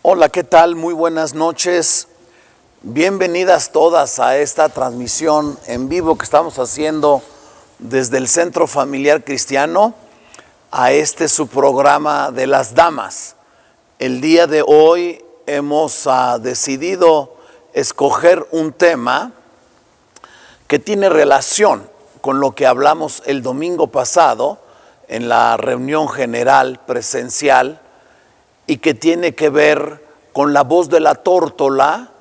Hola, ¿qué tal? Muy buenas noches. Bienvenidas todas a esta transmisión en vivo que estamos haciendo desde el Centro Familiar Cristiano a su programa de las damas. El día de hoy hemos decidido escoger un tema que tiene relación con lo que hablamos el domingo pasado en la reunión general presencial y que tiene que ver con la voz de la tórtola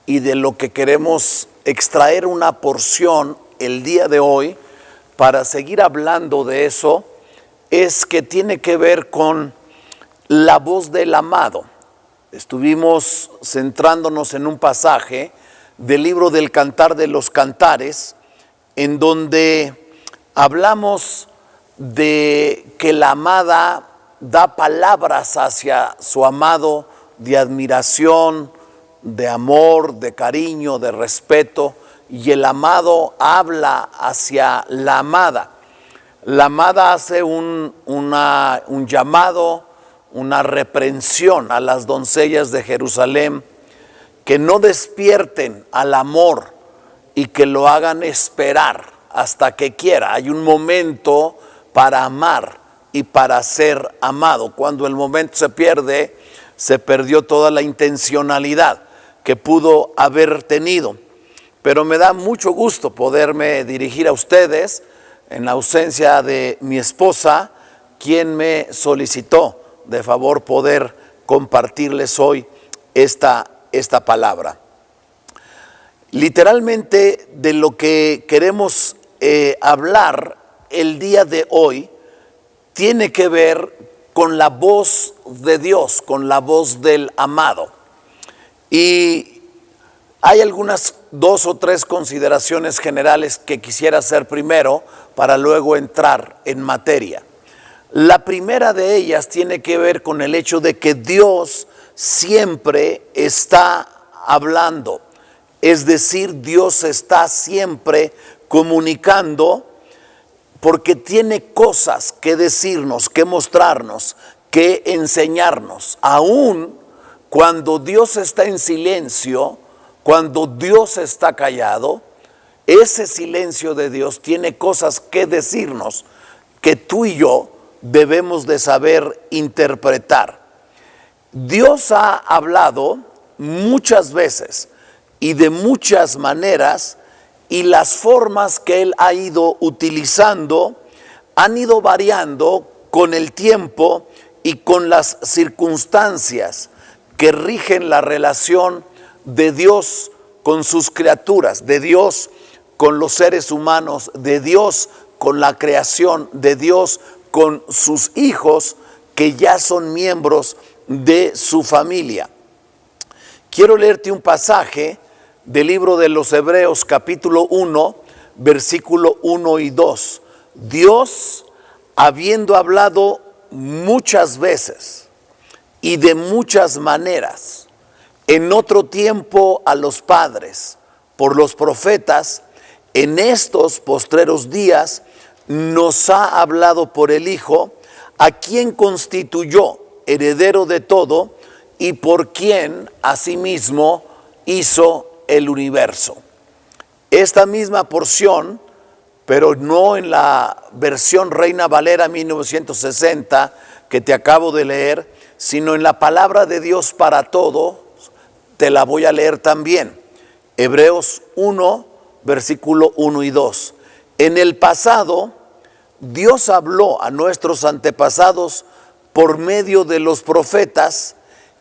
y de lo que queremos extraer una porción el día de hoy para seguir hablando de eso, es que tiene que ver con la voz del amado. Estuvimos centrándonos en un pasaje del libro del Cantar de los Cantares, en donde hablamos de que la amada da palabras hacia su amado de admiración, de amor, de cariño, de respeto, y el amado habla hacia la amada. La amada hace un llamado, una reprensión a las doncellas de Jerusalén, que no despierten al amor y que lo hagan esperar hasta que quiera. Hay un momento para amar y para ser amado. Cuando el momento se pierde, se perdió toda la intencionalidad que pudo haber tenido. Pero me da mucho gusto poderme dirigir a ustedes en la ausencia de mi esposa, quien me solicitó de favor poder compartirles hoy esta palabra. Literalmente de lo que queremos hablar el día de hoy tiene que ver con la voz de Dios, con la voz del amado. Y hay algunas 2 o 3 consideraciones generales que quisiera hacer primero para luego entrar en materia. La primera de ellas tiene que ver con el hecho de que Dios siempre está hablando. Es decir, Dios está siempre comunicando, porque tiene cosas que decirnos, que mostrarnos, que enseñarnos. Aún cuando Dios está en silencio, cuando Dios está callado, ese silencio de Dios tiene cosas que decirnos que tú y yo debemos de saber interpretar. Dios ha hablado muchas veces y de muchas maneras, y las formas que Él ha ido utilizando han ido variando con el tiempo y con las circunstancias que rigen la relación de Dios con sus criaturas, de Dios con los seres humanos, de Dios con la creación, de Dios con sus hijos que ya son miembros de su familia. Quiero leerte un pasaje del libro de los Hebreos, capítulo 1, versículo 1 y 2. Dios, habiendo hablado muchas veces y de muchas maneras, en otro tiempo a los padres, por los profetas, en estos postreros días nos ha hablado por el Hijo, a quien constituyó heredero de todo y por quien asimismo hizo el universo. Esta misma porción, pero no en la versión Reina Valera 1960 que te acabo de leer, sino en la palabra de Dios para todos, te la voy a leer también. Hebreos 1, versículo 1 y 2. En el pasado, Dios habló a nuestros antepasados por medio de los profetas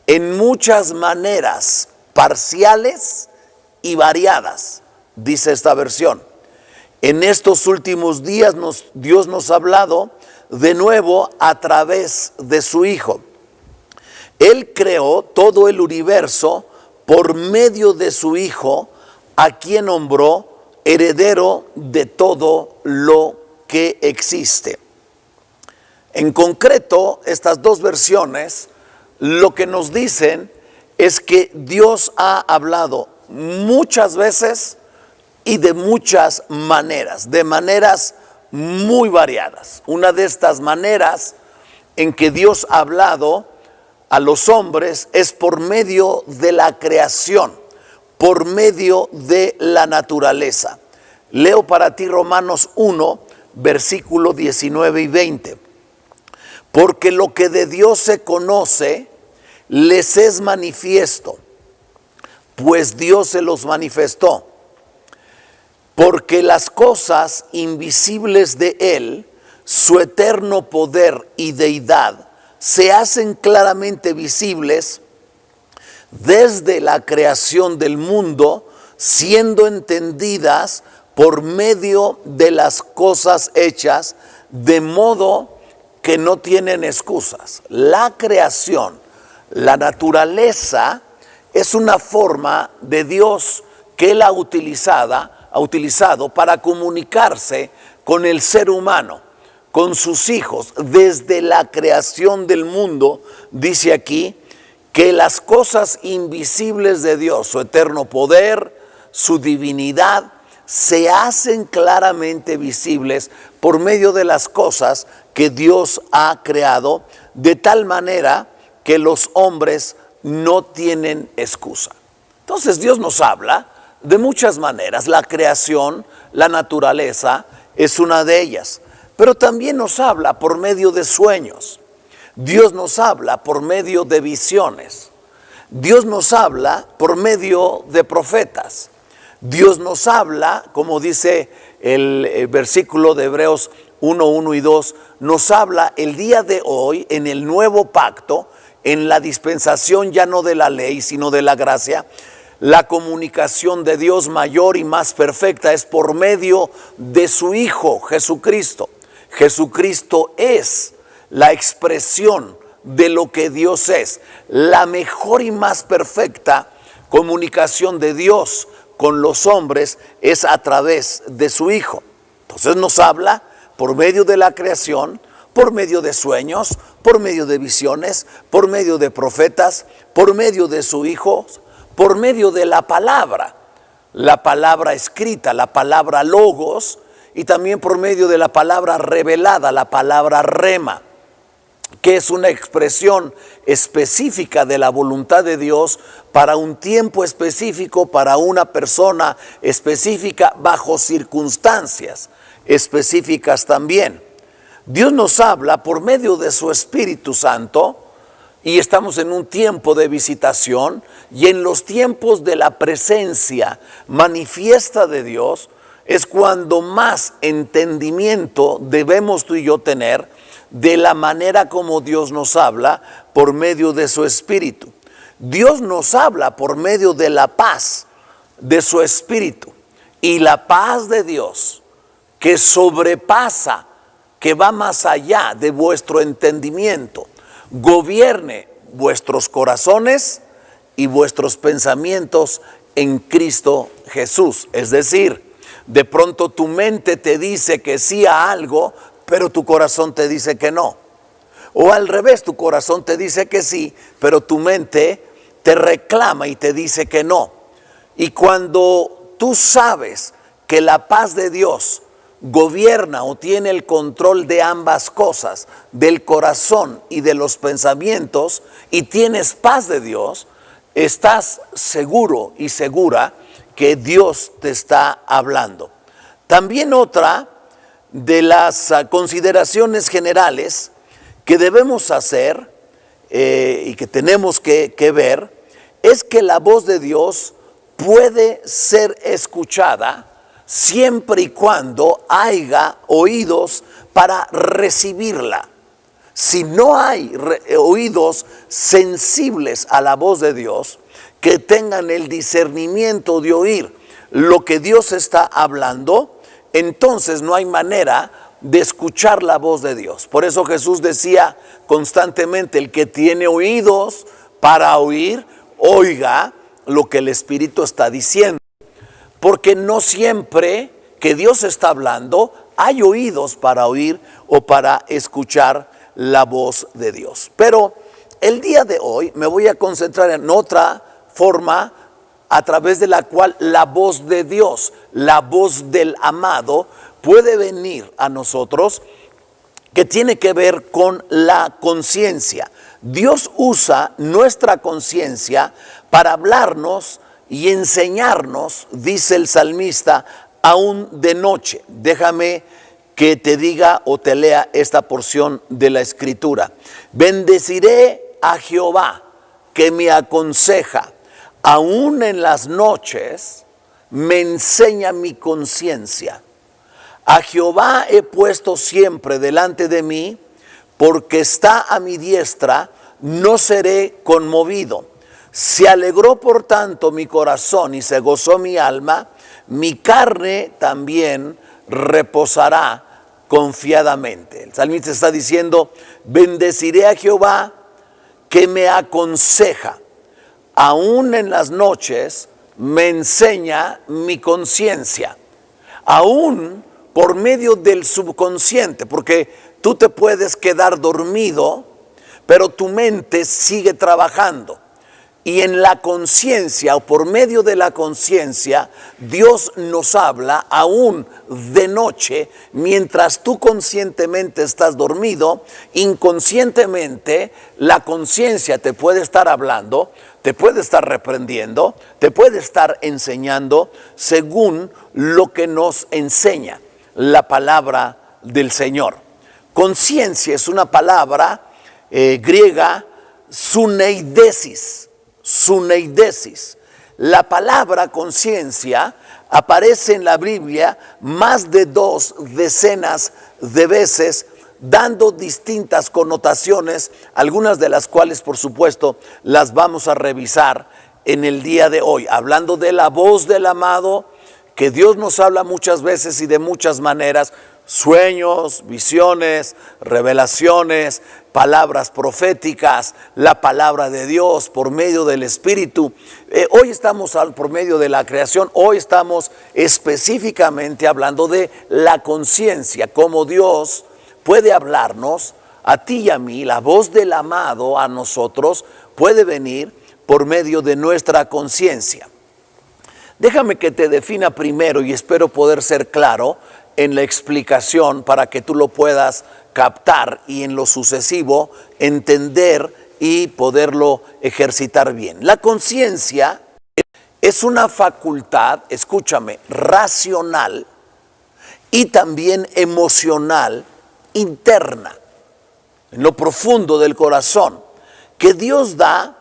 en muchas maneras parciales y variadas, dice esta versión. En estos últimos días Dios nos ha hablado de nuevo a través de su Hijo. Él creó todo el universo por medio de su Hijo, a quien nombró heredero de todo lo que existe. En concreto, estas 2 versiones lo que nos dicen es que Dios ha hablado muchas veces y de muchas maneras, de maneras muy variadas. Una de estas maneras en que Dios ha hablado a los hombres es por medio de la creación, por medio de la naturaleza. Leo para ti Romanos 1, versículo 19 y 20. Porque lo que de Dios se conoce, les es manifiesto, pues Dios se los manifestó. Porque las cosas invisibles de Él, su eterno poder y deidad, se hacen claramente visibles desde la creación del mundo, siendo entendidas por medio de las cosas hechas, de modo que no tienen excusas. La creación, la naturaleza, es una forma de Dios que Él ha utilizado para comunicarse con el ser humano, con sus hijos, desde la creación del mundo. Dice aquí que las cosas invisibles de Dios, su eterno poder, su divinidad, se hacen claramente visibles por medio de las cosas que Dios ha creado, de tal manera que los hombres no tienen excusa. Entonces Dios nos habla de muchas maneras. La creación, la naturaleza es una de ellas, pero también nos habla por medio de sueños. Dios nos habla por medio de visiones. Dios nos habla por medio de profetas. Dios nos habla, como dice el versículo de Hebreos 1, 1 y 2, nos habla el día de hoy en el nuevo pacto, en la dispensación ya no de la ley, sino de la gracia. La comunicación de Dios mayor y más perfecta es por medio de su Hijo Jesucristo. Jesucristo es la expresión de lo que Dios es. La mejor y más perfecta comunicación de Dios con los hombres es a través de su Hijo. Entonces nos habla por medio de la creación, por medio de sueños, por medio de visiones, por medio de profetas, por medio de su Hijo, por medio de la palabra escrita, la palabra logos, y también por medio de la palabra revelada, la palabra rema, que es una expresión específica de la voluntad de Dios para un tiempo específico, para una persona específica, bajo circunstancias específicas también. Dios nos habla por medio de su Espíritu Santo, y estamos en un tiempo de visitación, y en los tiempos de la presencia manifiesta de Dios es cuando más entendimiento debemos tú y yo tener de la manera como Dios nos habla por medio de su Espíritu. Dios nos habla por medio de la paz de su Espíritu, y la paz de Dios que sobrepasa, que va más allá de vuestro entendimiento, gobierne vuestros corazones y vuestros pensamientos en Cristo Jesús. Es decir, de pronto tu mente te dice que sí a algo, pero tu corazón te dice que no. O al revés, tu corazón te dice que sí, pero tu mente te reclama y te dice que no. Y cuando tú sabes que la paz de Dios gobierna o tiene el control de ambas cosas, del corazón y de los pensamientos, y tienes paz de Dios, estás seguro y segura que Dios te está hablando. También otra de las consideraciones generales que debemos hacer y que tenemos que ver es que la voz de Dios puede ser escuchada siempre y cuando haya oídos para recibirla. Si no hay oídos sensibles a la voz de Dios, que tengan el discernimiento de oír lo que Dios está hablando, entonces no hay manera de escuchar la voz de Dios. Por eso Jesús decía constantemente: el que tiene oídos para oír, oiga lo que el Espíritu está diciendo. Porque no siempre que Dios está hablando hay oídos para oír o para escuchar la voz de Dios. Pero el día de hoy me voy a concentrar en otra forma a través de la cual la voz de Dios, la voz del amado, puede venir a nosotros que tiene que ver con la conciencia. Dios usa nuestra conciencia para hablarnos y enseñarnos, dice el salmista, aún de noche. Déjame que te diga o te lea esta porción de la Escritura. Bendeciré a Jehová, que me aconseja, aún en las noches me enseña mi conciencia. A Jehová he puesto siempre delante de mí, porque está a mi diestra, no seré conmovido. Se alegró por tanto mi corazón y se gozó mi alma, mi carne también reposará confiadamente. El salmista está diciendo, bendeciré a Jehová que me aconseja, aún en las noches me enseña mi conciencia, aún por medio del subconsciente, porque tú te puedes quedar dormido, pero tu mente sigue trabajando. Y en la conciencia o por medio de la conciencia, Dios nos habla aún de noche, mientras tú conscientemente estás dormido, inconscientemente la conciencia te puede estar hablando, te puede estar reprendiendo, te puede estar enseñando según lo que nos enseña la palabra del Señor. Conciencia es una palabra griega, suneidesis. La palabra conciencia aparece en la Biblia más de 2 decenas de veces, dando distintas connotaciones, algunas de las cuales, por supuesto, las vamos a revisar en el día de hoy, hablando de la voz del amado, que Dios nos habla muchas veces y de muchas maneras, sueños, visiones, revelaciones, palabras proféticas, la palabra de Dios por medio del Espíritu. Hoy estamos por medio de la creación, hoy estamos específicamente hablando de la conciencia, cómo Dios puede hablarnos a ti y a mí, la voz del amado a nosotros puede venir por medio de nuestra conciencia. Déjame que te defina primero, y espero poder ser claro en la explicación para que tú lo puedas captar y en lo sucesivo entender y poderlo ejercitar bien. La conciencia es una facultad, escúchame, racional y también emocional interna, en lo profundo del corazón, que Dios da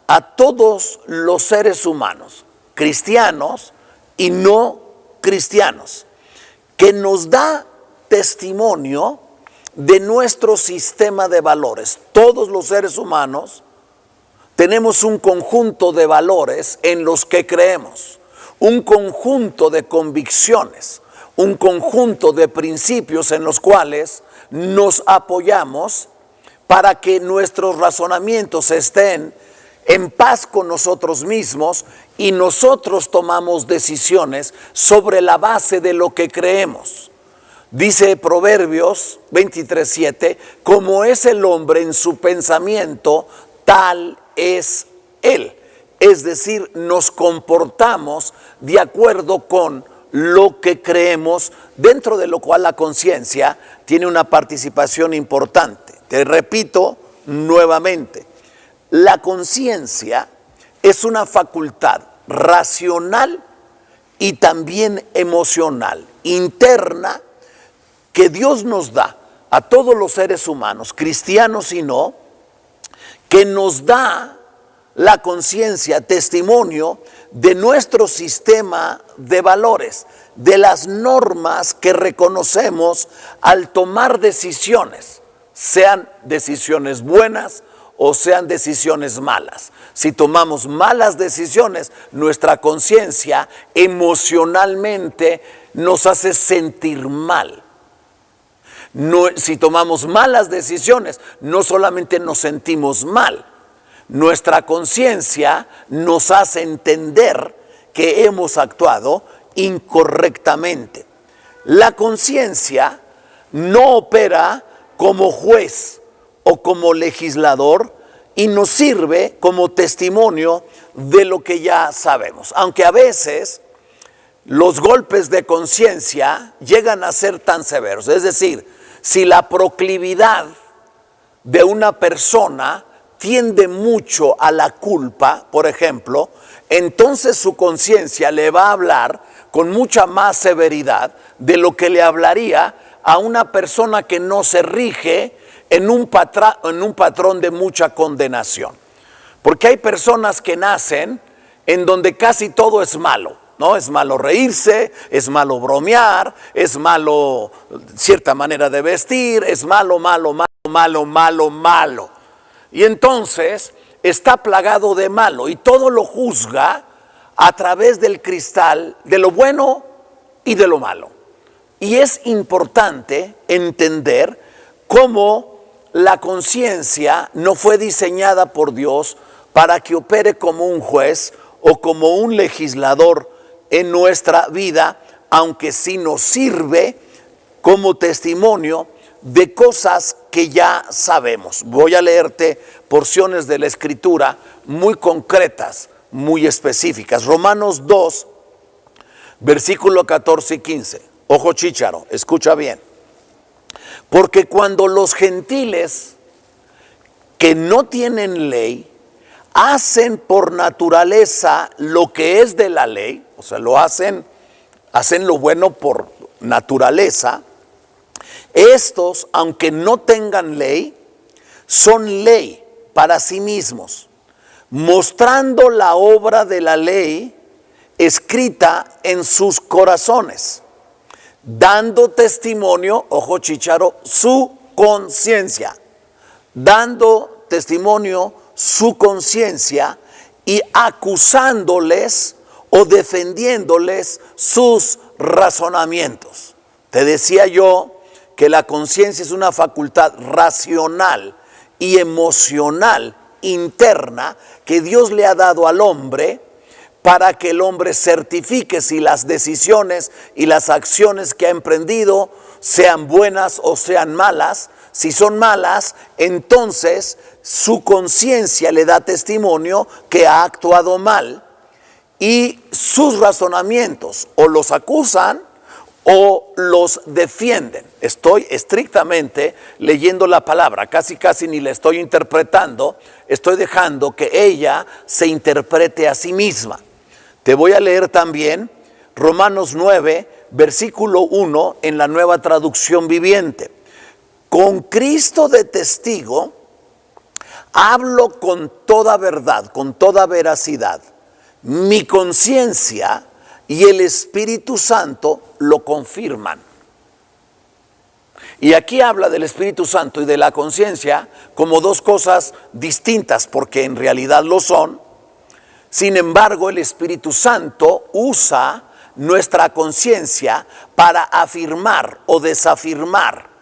a todos los seres humanos, cristianos y no cristianos, que nos da testimonio de nuestro sistema de valores. Todos los seres humanos tenemos un conjunto de valores en los que creemos, un conjunto de convicciones, un conjunto de principios en los cuales nos apoyamos para que nuestros razonamientos estén en paz con nosotros mismos y nosotros tomamos decisiones sobre la base de lo que creemos. Dice Proverbios 23:7, como es el hombre en su pensamiento, tal es él. Es decir, nos comportamos de acuerdo con lo que creemos, dentro de lo cual la conciencia tiene una participación importante. Te repito nuevamente, la conciencia es una facultad racional y también emocional, interna, que Dios nos da a todos los seres humanos, cristianos y no, que nos da la conciencia, testimonio de nuestro sistema de valores, de las normas que reconocemos al tomar decisiones, sean decisiones buenas o sean decisiones malas. Si tomamos malas decisiones, nuestra conciencia emocionalmente nos hace sentir mal. No, si tomamos malas decisiones, no solamente nos sentimos mal, nuestra conciencia nos hace entender que hemos actuado incorrectamente. La conciencia no opera como juez o como legislador y nos sirve como testimonio de lo que ya sabemos. Aunque a veces los golpes de conciencia llegan a ser tan severos. Es decir, Si la proclividad de una persona tiende mucho a la culpa, por ejemplo, entonces su conciencia le va a hablar con mucha más severidad de lo que le hablaría a una persona que no se rige en un patrón de mucha condenación. Porque hay personas que nacen en donde casi todo es malo, ¿no? Es malo reírse, es malo bromear, es malo cierta manera de vestir, es malo. Y entonces está plagado de malo y todo lo juzga a través del cristal de lo bueno y de lo malo. Y es importante entender cómo la conciencia no fue diseñada por Dios para que opere como un juez o como un legislador en nuestra vida, aunque sí nos sirve como testimonio de cosas que ya sabemos. Voy a leerte porciones de la Escritura muy concretas, muy específicas. Romanos 2, versículo 14 y 15. Ojo chícharo, escucha bien. Porque cuando los gentiles que no tienen ley hacen por naturaleza lo que es de la ley, o sea, hacen lo bueno por naturaleza, estos, aunque no tengan ley, son ley para sí mismos, mostrando la obra de la ley escrita en sus corazones, dando testimonio, ojo chícharo, su conciencia, dando testimonio su conciencia y acusándoles o defendiéndoles sus razonamientos. Te decía yo que la conciencia es una facultad racional y emocional interna que Dios le ha dado al hombre para que el hombre certifique si las decisiones y las acciones que ha emprendido sean buenas o sean malas. Si son malas, entonces su conciencia le da testimonio que ha actuado mal y sus razonamientos o los acusan o los defienden. Estoy estrictamente leyendo la palabra, casi ni la estoy interpretando, estoy dejando que ella se interprete a sí misma. Te voy a leer también Romanos 9, versículo 1 en la Nueva Traducción Viviente. Con Cristo de testigo, hablo con toda verdad, con toda veracidad. Mi conciencia y el Espíritu Santo lo confirman. Y aquí habla del Espíritu Santo y de la conciencia como dos cosas distintas, porque en realidad lo son. Sin embargo, el Espíritu Santo usa nuestra conciencia para afirmar o desafirmar,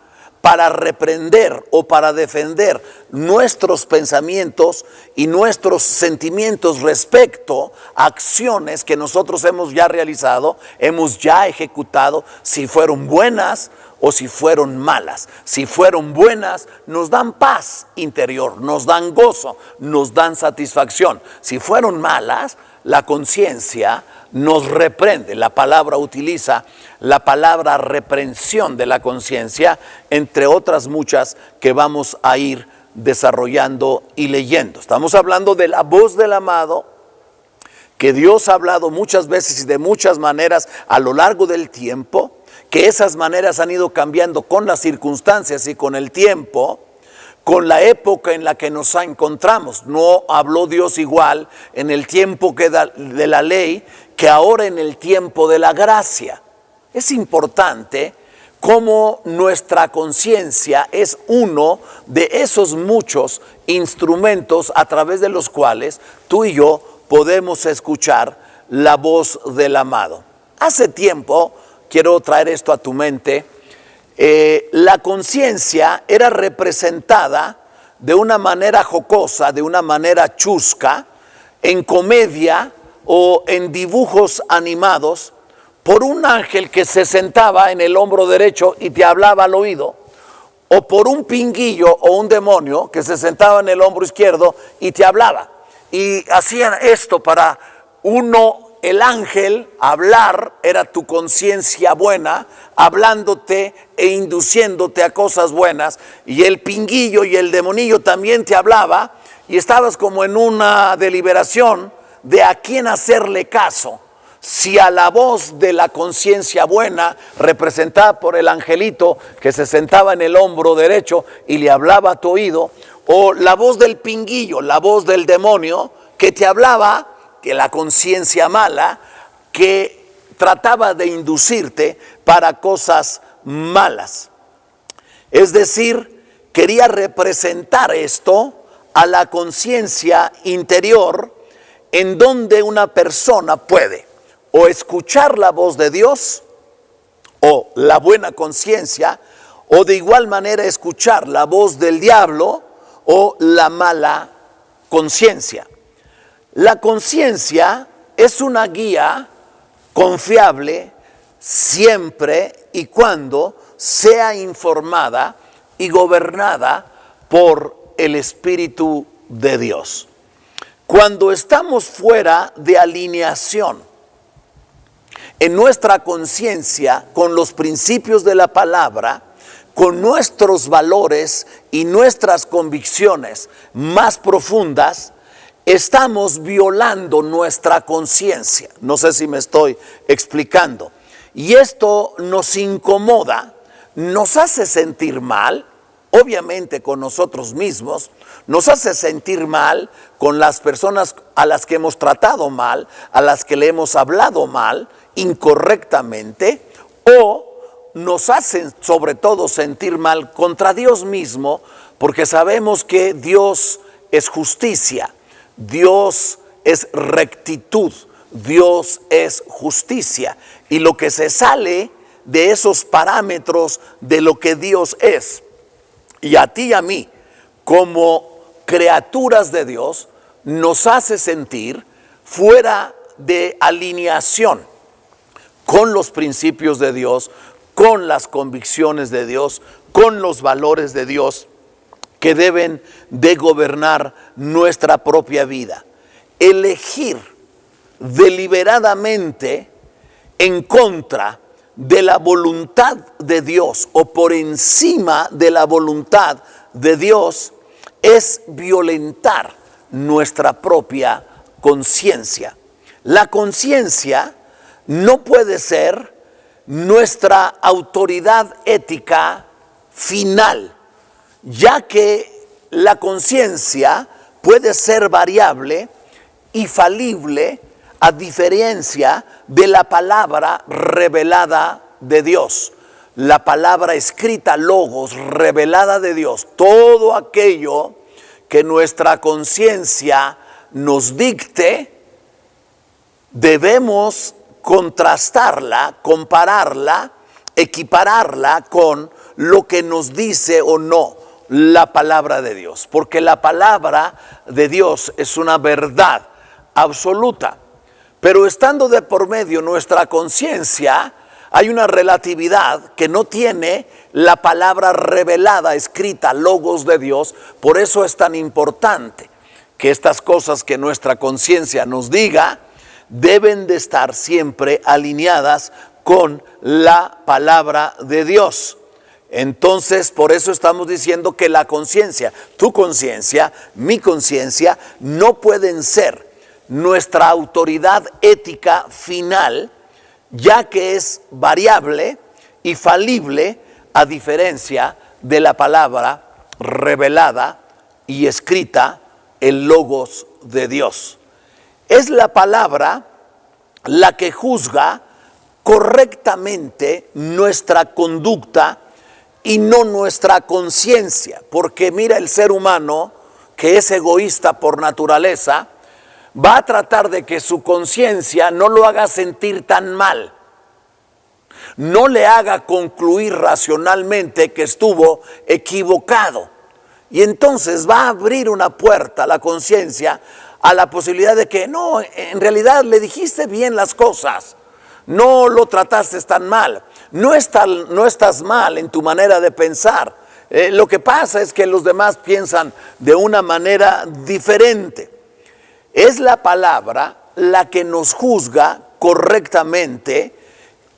para reprender o para defender nuestros pensamientos y nuestros sentimientos respecto a acciones que nosotros hemos ya realizado, hemos ya ejecutado, si fueron buenas o si fueron malas. Si fueron buenas, nos dan paz interior, nos dan gozo, nos dan satisfacción. Si fueron malas, la conciencia nos reprende. La palabra utiliza la palabra reprensión de la conciencia, entre otras muchas que vamos a ir desarrollando y leyendo. Estamos hablando de la voz del amado, que Dios ha hablado muchas veces y de muchas maneras a lo largo del tiempo, que esas maneras han ido cambiando con las circunstancias y con el tiempo, con la época en la que nos encontramos. No habló Dios igual en el tiempo de la ley que ahora en el tiempo de la gracia. Es importante cómo nuestra conciencia es uno de esos muchos instrumentos a través de los cuales tú y yo podemos escuchar la voz del amado. Hace tiempo, quiero traer esto a tu mente, la conciencia era representada de una manera jocosa, de una manera chusca, en comedia o en dibujos animados, por un ángel que se sentaba en el hombro derecho y te hablaba al oído, o por un pinguillo o un demonio que se sentaba en el hombro izquierdo y te hablaba. Y hacían esto para uno el ángel, hablar, era tu conciencia buena, hablándote e induciéndote a cosas buenas, y el pinguillo y el demonillo también te hablaba, y estabas como en una deliberación de a quién hacerle caso. Si a la voz de la conciencia buena, representada por el angelito que se sentaba en el hombro derecho y le hablaba a tu oído, o la voz del pinguillo, la voz del demonio que te hablaba, que la conciencia mala, que trataba de inducirte para cosas malas. Es decir, quería representar esto a la conciencia interior, en donde una persona puede o escuchar la voz de Dios o la buena conciencia, o de igual manera escuchar la voz del diablo o la mala conciencia. La conciencia es una guía confiable siempre y cuando sea informada y gobernada por el Espíritu de Dios. Cuando estamos fuera de alineación en nuestra conciencia con los principios de la palabra, con nuestros valores y nuestras convicciones más profundas, estamos violando nuestra conciencia. No sé si me estoy explicando. Y esto nos incomoda, nos hace sentir mal, obviamente con nosotros mismos, nos hace sentir mal con las personas a las que hemos tratado mal, a las que le hemos hablado mal, incorrectamente, o nos hacen sobre todo sentir mal contra Dios mismo, porque sabemos que Dios es justicia, Dios es rectitud, Dios es justicia, y lo que se sale de esos parámetros de lo que Dios es, y a ti y a mí, como criaturas de Dios, nos hace sentir fuera de alineación con los principios de Dios, con las convicciones de Dios, con los valores de Dios que deben de gobernar nuestra propia vida. Elegir deliberadamente en contra de la voluntad de Dios o por encima de la voluntad de Dios es violentar nuestra propia conciencia. La conciencia no puede ser nuestra autoridad ética final, ya que la conciencia puede ser variable y falible, a diferencia de la palabra revelada de Dios. La palabra escrita, logos, revelada de Dios, todo aquello que nuestra conciencia nos dicte, debemos contrastarla, compararla, equipararla con lo que nos dice o no la palabra de Dios, porque la palabra de Dios es una verdad absoluta, pero estando de por medio nuestra conciencia, hay una relatividad que no tiene la palabra revelada, escrita, logos de Dios. Por eso es tan importante que estas cosas que nuestra conciencia nos diga deben de estar siempre alineadas con la palabra de Dios. Entonces, por eso estamos diciendo que la conciencia, tu conciencia, mi conciencia, no pueden ser nuestra autoridad ética final, ya que es variable y falible, a diferencia de la palabra revelada y escrita, el logos de Dios. Es la palabra la que juzga correctamente nuestra conducta y no nuestra conciencia, porque mira, el ser humano, que es egoísta por naturaleza, va a tratar de que su conciencia no lo haga sentir tan mal, no le haga concluir racionalmente que estuvo equivocado, y entonces va a abrir una puerta a la conciencia a la posibilidad de que no, en realidad le dijiste bien las cosas, no lo trataste tan mal, no estás mal en tu manera de pensar, lo que pasa es que los demás piensan de una manera diferente. Es la palabra la que nos juzga correctamente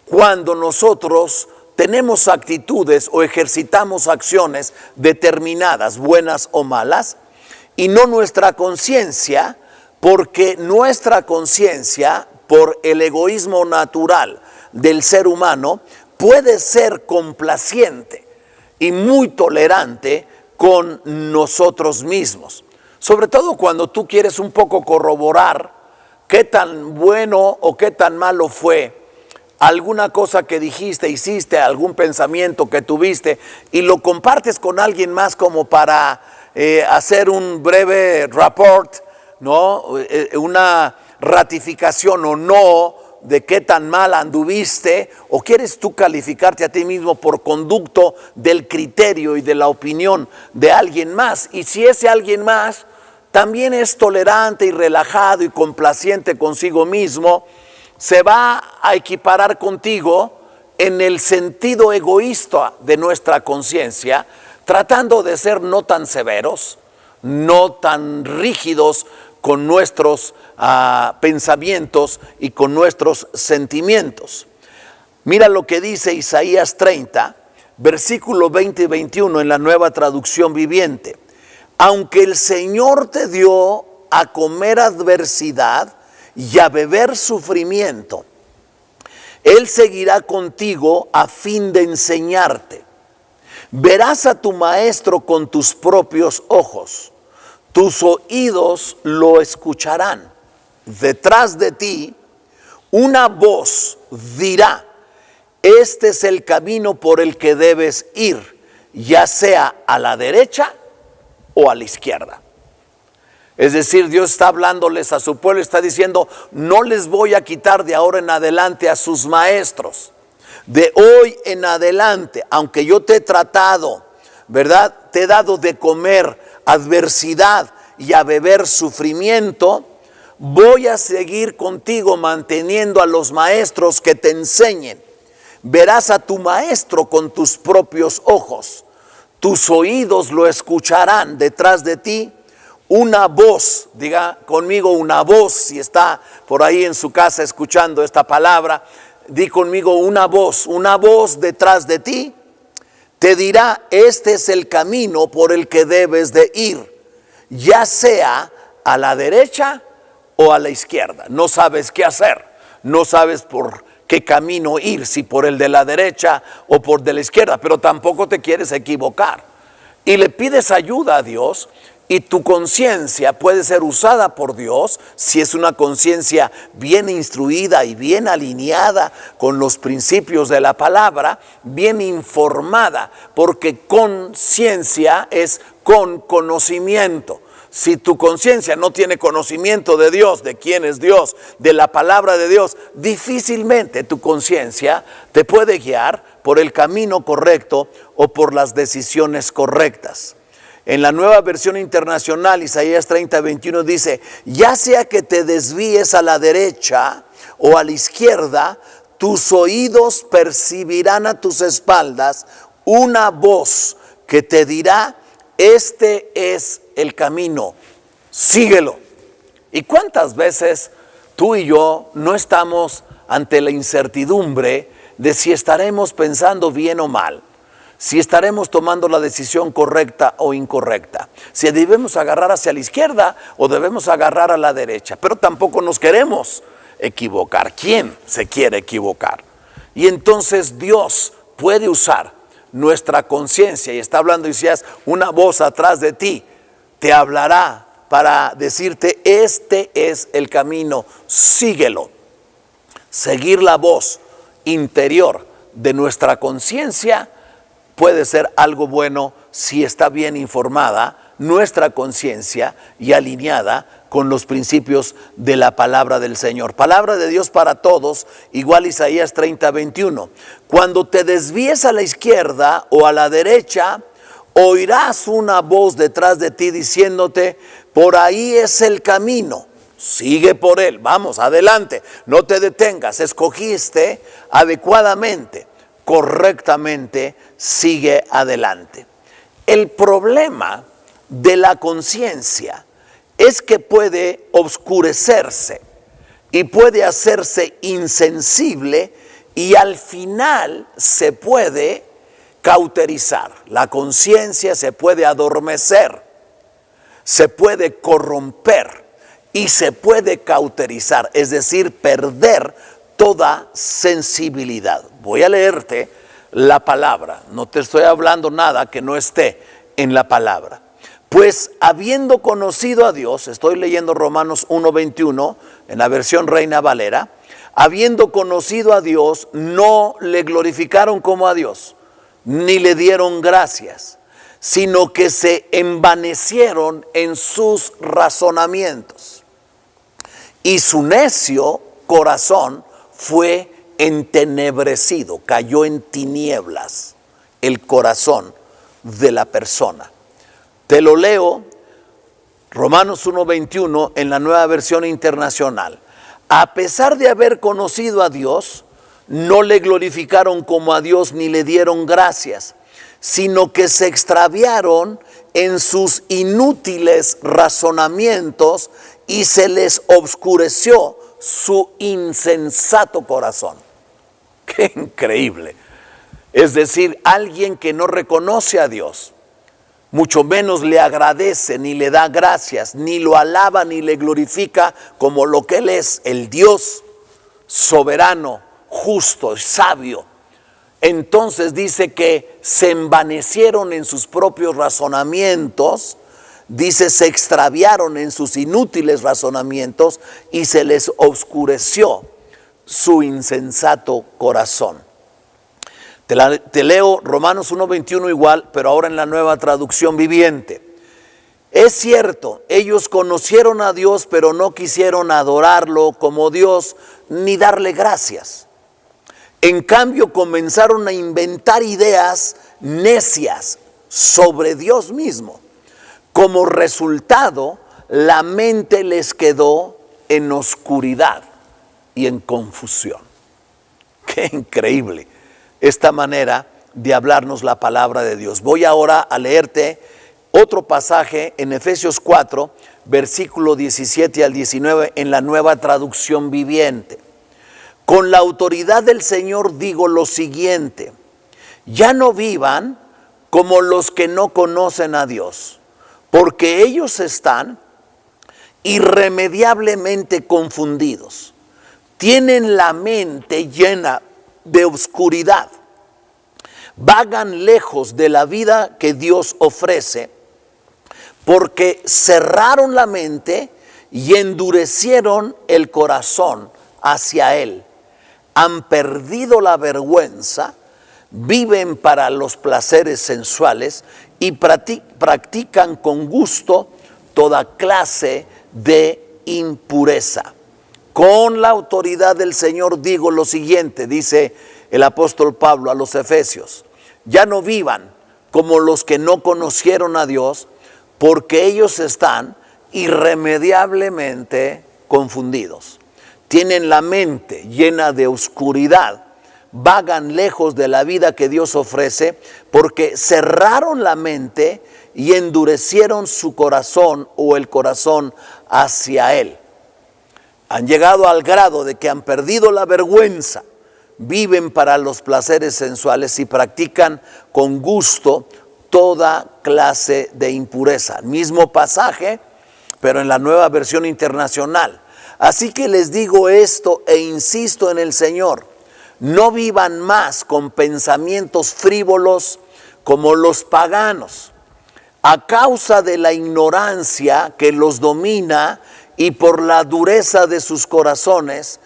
cuando nosotros tenemos actitudes o ejercitamos acciones determinadas, buenas o malas, y no nuestra conciencia, porque nuestra conciencia, por el egoísmo natural del ser humano, puede ser complaciente y muy tolerante con nosotros mismos. Sobre todo cuando tú quieres un poco corroborar qué tan bueno o qué tan malo fue alguna cosa que dijiste, hiciste, algún pensamiento que tuviste, y lo compartes con alguien más como para hacer un breve report, ¿no? Una ratificación o no de qué tan mal anduviste, o quieres tú calificarte a ti mismo por conducto del criterio y de la opinión de alguien más. Y si ese alguien más también es tolerante y relajado y complaciente consigo mismo, se va a equiparar contigo en el sentido egoísta de nuestra conciencia, tratando de ser no tan severos, no tan rígidos con nuestros pensamientos y con nuestros sentimientos. Mira lo que dice Isaías 30, versículo 20 y 21 en la Nueva Traducción Viviente. Aunque el Señor te dio a comer adversidad y a beber sufrimiento, Él seguirá contigo a fin de enseñarte. Verás a tu maestro con tus propios ojos, tus oídos lo escucharán. Detrás de ti una voz dirá: este es el camino por el que debes ir, ya sea a la derecha o a la izquierda. Es decir, Dios está hablándoles a su pueblo, está diciendo: no les voy a quitar de ahora en adelante a sus maestros. De hoy en adelante, aunque yo te he tratado, ¿verdad? Te he dado de comer adversidad y a beber sufrimiento, voy a seguir contigo manteniendo a los maestros que te enseñen. Verás a tu maestro con tus propios ojos, tus oídos lo escucharán. Detrás de ti una voz, diga conmigo una voz, si está por ahí en su casa escuchando esta palabra, di conmigo una voz detrás de ti te dirá: este es el camino por el que debes de ir, ya sea a la derecha o a la izquierda. No sabes qué hacer, no sabes por qué camino ir, si por el de la derecha o por de la izquierda, pero tampoco te quieres equivocar. Y le pides ayuda a Dios, y tu conciencia puede ser usada por Dios si es una conciencia bien instruida y bien alineada con los principios de la palabra, bien informada, porque conciencia es con conocimiento. Si tu conciencia no tiene conocimiento de Dios, de quién es Dios, de la palabra de Dios, difícilmente tu conciencia te puede guiar por el camino correcto o por las decisiones correctas. En la Nueva Versión Internacional, Isaías 30, 21 dice: ya sea que te desvíes a la derecha o a la izquierda, tus oídos percibirán a tus espaldas una voz que te dirá: este es el camino, síguelo. ¿Y cuántas veces tú y yo no estamos ante la incertidumbre de si estaremos pensando bien o mal? Si estaremos tomando la decisión correcta o incorrecta, si debemos agarrar hacia la izquierda o debemos agarrar a la derecha, pero tampoco nos queremos equivocar. ¿Quién se quiere equivocar? Y entonces Dios puede usar nuestra conciencia, y está hablando Isaías: una voz atrás de ti te hablará para decirte: este es el camino, síguelo. Seguir la voz interior de nuestra conciencia puede ser algo bueno si está bien informada nuestra conciencia y alineada con los principios de la palabra del Señor. Palabra de Dios para todos, igual Isaías 30, 21. Cuando te desvíes a la izquierda o a la derecha, oirás una voz detrás de ti diciéndote: por ahí es el camino, sigue por él, vamos, adelante, no te detengas, escogiste adecuadamente, correctamente, sigue adelante. El problema de la conciencia es que puede oscurecerse y puede hacerse insensible y al final se puede cauterizar. La conciencia se puede adormecer, se puede corromper y se puede cauterizar, es decir, perder toda sensibilidad. Voy a leerte la palabra, no te estoy hablando nada que no esté en la palabra. Pues habiendo conocido a Dios, estoy leyendo Romanos 1:21 en la versión Reina Valera, habiendo conocido a Dios, no le glorificaron como a Dios, ni le dieron gracias, sino que se envanecieron en sus razonamientos. Y su necio corazón fue entenebrecido, cayó en tinieblas el corazón de la persona. Te lo leo, Romanos 1:21 en la Nueva Versión Internacional. A pesar de haber conocido a Dios, no le glorificaron como a Dios ni le dieron gracias, sino que se extraviaron en sus inútiles razonamientos y se les obscureció su insensato corazón. ¡Qué increíble! Es decir, alguien que no reconoce a Dios, mucho menos le agradece, ni le da gracias, ni lo alaba, ni le glorifica como lo que Él es, el Dios soberano, justo, sabio. Entonces dice que se envanecieron en sus propios razonamientos, dice se extraviaron en sus inútiles razonamientos y se les oscureció su insensato corazón. Te leo Romanos 1:21 igual, pero ahora en la Nueva Traducción Viviente. Es cierto, ellos conocieron a Dios, pero no quisieron adorarlo como Dios ni darle gracias. En cambio, comenzaron a inventar ideas necias sobre Dios mismo. Como resultado, la mente les quedó en oscuridad y en confusión. ¡Qué increíble! Esta manera de hablarnos la palabra de Dios. Voy ahora a leerte otro pasaje en Efesios 4, versículo 17 al 19 en la Nueva Traducción Viviente. Con la autoridad del Señor digo lo siguiente: ya no vivan como los que no conocen a Dios, porque ellos están irremediablemente confundidos. Tienen la mente llena de oscuridad, vagan lejos de la vida que Dios ofrece, porque cerraron la mente y endurecieron el corazón hacia Él. Han perdido la vergüenza, viven para los placeres sensuales y practican con gusto toda clase de impureza. Con la autoridad del Señor digo lo siguiente, dice el apóstol Pablo a los Efesios: ya no vivan como los que no conocieron a Dios, porque ellos están irremediablemente confundidos. Tienen la mente llena de oscuridad, vagan lejos de la vida que Dios ofrece, porque cerraron la mente y endurecieron su corazón o el corazón hacia Él. Han llegado al grado de que han perdido la vergüenza, viven para los placeres sensuales y practican con gusto toda clase de impureza. Mismo pasaje, pero en la Nueva Versión Internacional. Así que les digo esto e insisto en el Señor: no vivan más con pensamientos frívolos como los paganos. A causa de la ignorancia que los domina y por la dureza de sus corazones,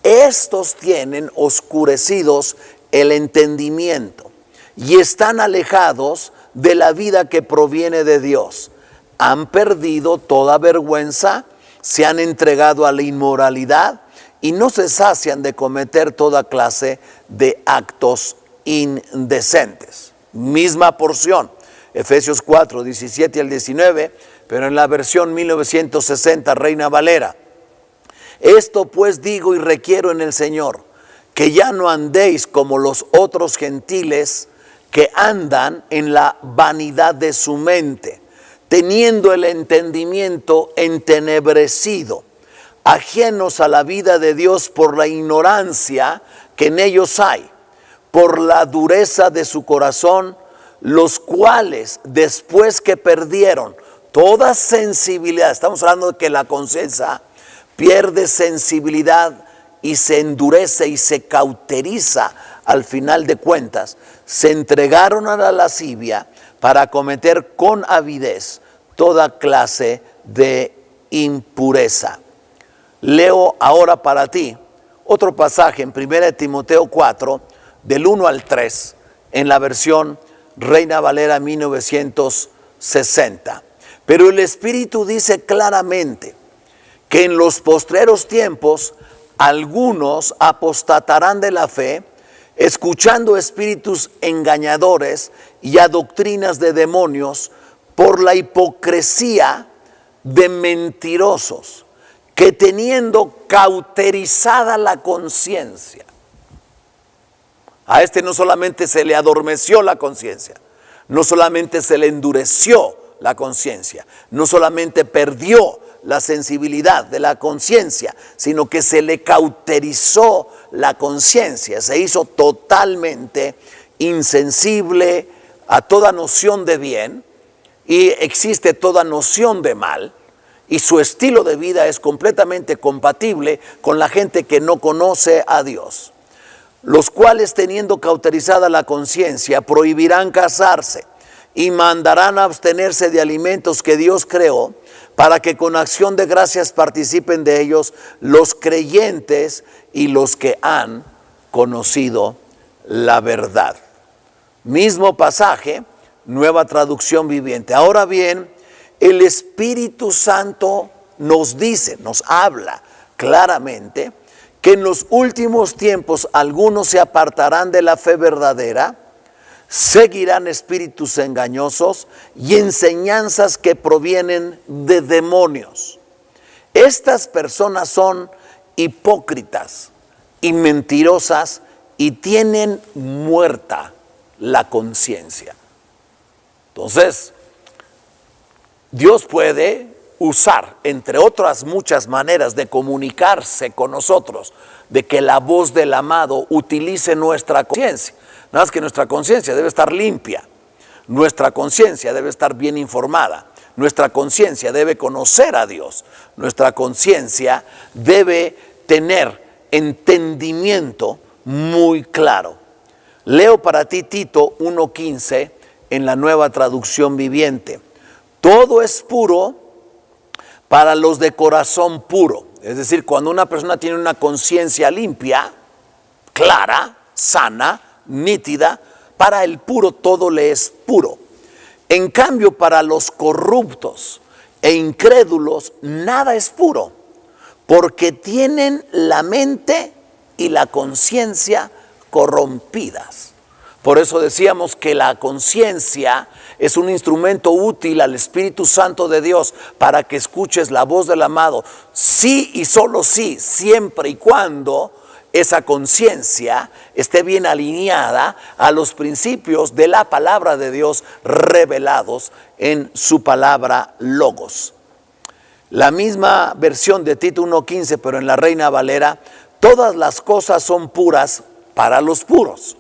estos tienen oscurecidos el entendimiento y están alejados de la vida que proviene de Dios. Han perdido toda vergüenza, se han entregado a la inmoralidad y no se sacian de cometer toda clase de actos indecentes. Misma porción, Efesios 4, 17 al 19, pero en la versión 1960, Reina Valera. Esto pues digo y requiero en el Señor, que ya no andéis como los otros gentiles que andan en la vanidad de su mente, teniendo el entendimiento entenebrecido, ajenos a la vida de Dios por la ignorancia que en ellos hay, por la dureza de su corazón, los cuales después que perdieron toda sensibilidad, estamos hablando de que la conciencia pierde sensibilidad y se endurece y se cauteriza al final de cuentas, se entregaron a la lascivia para cometer con avidez toda clase de impureza. Leo ahora para ti otro pasaje en 1 Timoteo 4, del 1 al 3, en la versión Reina Valera 1960. Pero el Espíritu dice claramente que en los postreros tiempos algunos apostatarán de la fe, escuchando espíritus engañadores y a doctrinas de demonios, por la hipocresía de mentirosos, que teniendo cauterizada la conciencia. A este no solamente se le adormeció la conciencia, no solamente se le endureció la conciencia, no solamente perdió la sensibilidad de la conciencia, sino que se le cauterizó la conciencia, se hizo totalmente insensible a toda noción de bien y existe toda noción de mal, y su estilo de vida es completamente compatible con la gente que no conoce a Dios, los cuales teniendo cauterizada la conciencia prohibirán casarse y mandarán a abstenerse de alimentos que Dios creó, para que con acción de gracias participen de ellos los creyentes y los que han conocido la verdad. Mismo pasaje, Nueva Traducción Viviente. Ahora bien, el Espíritu Santo nos dice, nos habla claramente que en los últimos tiempos algunos se apartarán de la fe verdadera, seguirán espíritus engañosos y enseñanzas que provienen de demonios. Estas personas son hipócritas y mentirosas y tienen muerta la conciencia. Entonces, Dios puede usar, entre otras muchas maneras de comunicarse con nosotros, de que la voz del amado utilice nuestra conciencia. Nada más que nuestra conciencia debe estar limpia, nuestra conciencia debe estar bien informada, nuestra conciencia debe conocer a Dios, nuestra conciencia debe tener entendimiento muy claro. Leo para ti Tito 1:15 en la Nueva Traducción Viviente. Todo es puro para los de corazón puro. Es decir, cuando una persona tiene una conciencia limpia, clara, sana, nítida, para el puro todo le es puro. En cambio, para los corruptos e incrédulos, nada es puro, porque tienen la mente y la conciencia corrompidas. Por eso decíamos que la conciencia es un instrumento útil al Espíritu Santo de Dios para que escuches la voz del amado, sí y solo sí, siempre y cuando esa conciencia esté bien alineada a los principios de la palabra de Dios revelados en su palabra Logos. La misma versión de Tito 1:15, pero en la Reina Valera, todas las cosas son puras para los puros,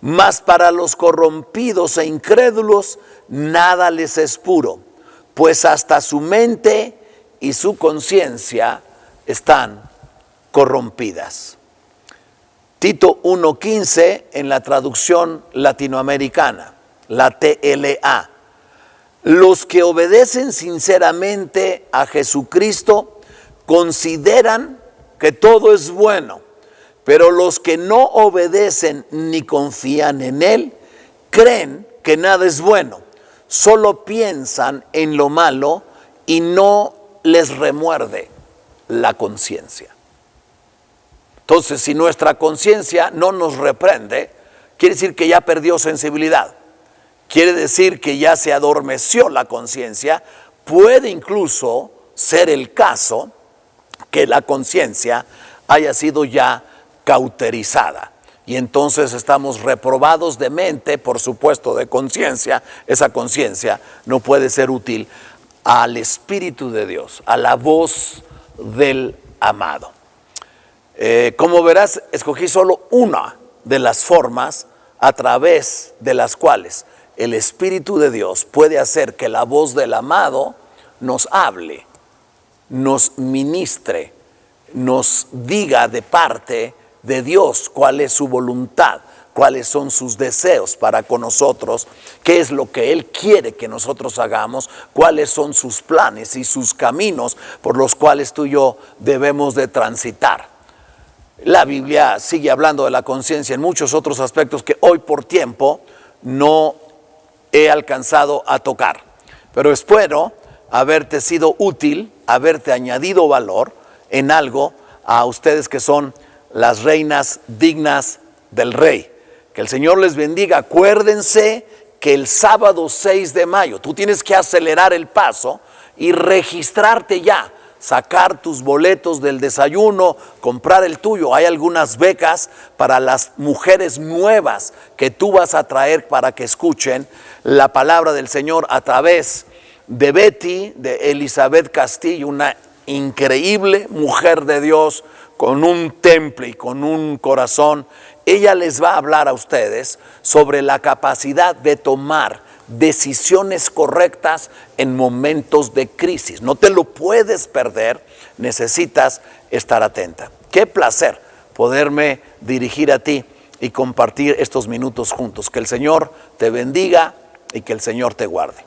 mas para los corrompidos e incrédulos nada les es puro, pues hasta su mente y su conciencia están corrompidas. Tito 1:15 en la traducción latinoamericana, la TLA. Los que obedecen sinceramente a Jesucristo consideran que todo es bueno, pero los que no obedecen ni confían en Él, creen que nada es bueno, solo piensan en lo malo y no les remuerde la conciencia. Entonces, si nuestra conciencia no nos reprende, quiere decir que ya perdió sensibilidad. Quiere decir que ya se adormeció la conciencia. Puede incluso ser el caso que la conciencia haya sido ya cauterizada. Y entonces estamos reprobados de mente, por supuesto de conciencia. Esa conciencia no puede ser útil al Espíritu de Dios, a la voz del amado. Como verás, escogí solo una de las formas a través de las cuales el Espíritu de Dios puede hacer que la voz del amado nos hable, nos ministre, nos diga de parte de Dios cuál es su voluntad, cuáles son sus deseos para con nosotros, qué es lo que Él quiere que nosotros hagamos, cuáles son sus planes y sus caminos por los cuales tú y yo debemos de transitar. La Biblia sigue hablando de la conciencia en muchos otros aspectos que hoy por tiempo no he alcanzado a tocar, pero espero haberte sido útil, haberte añadido valor en algo a ustedes que son las reinas dignas del Rey. Que el Señor les bendiga. Acuérdense que el sábado 6 de mayo tú tienes que acelerar el paso y registrarte ya, sacar tus boletos del desayuno, comprar el tuyo. Hay algunas becas para las mujeres nuevas que tú vas a traer para que escuchen la palabra del Señor a través de Betty, de Elizabeth Castillo, una increíble mujer de Dios con un temple y con un corazón. Ella les va a hablar a ustedes sobre la capacidad de tomar decisiones correctas en momentos de crisis. No te lo puedes perder, necesitas estar atenta. Qué placer poderme dirigir a ti y compartir estos minutos juntos. Que el Señor te bendiga y que el Señor te guarde.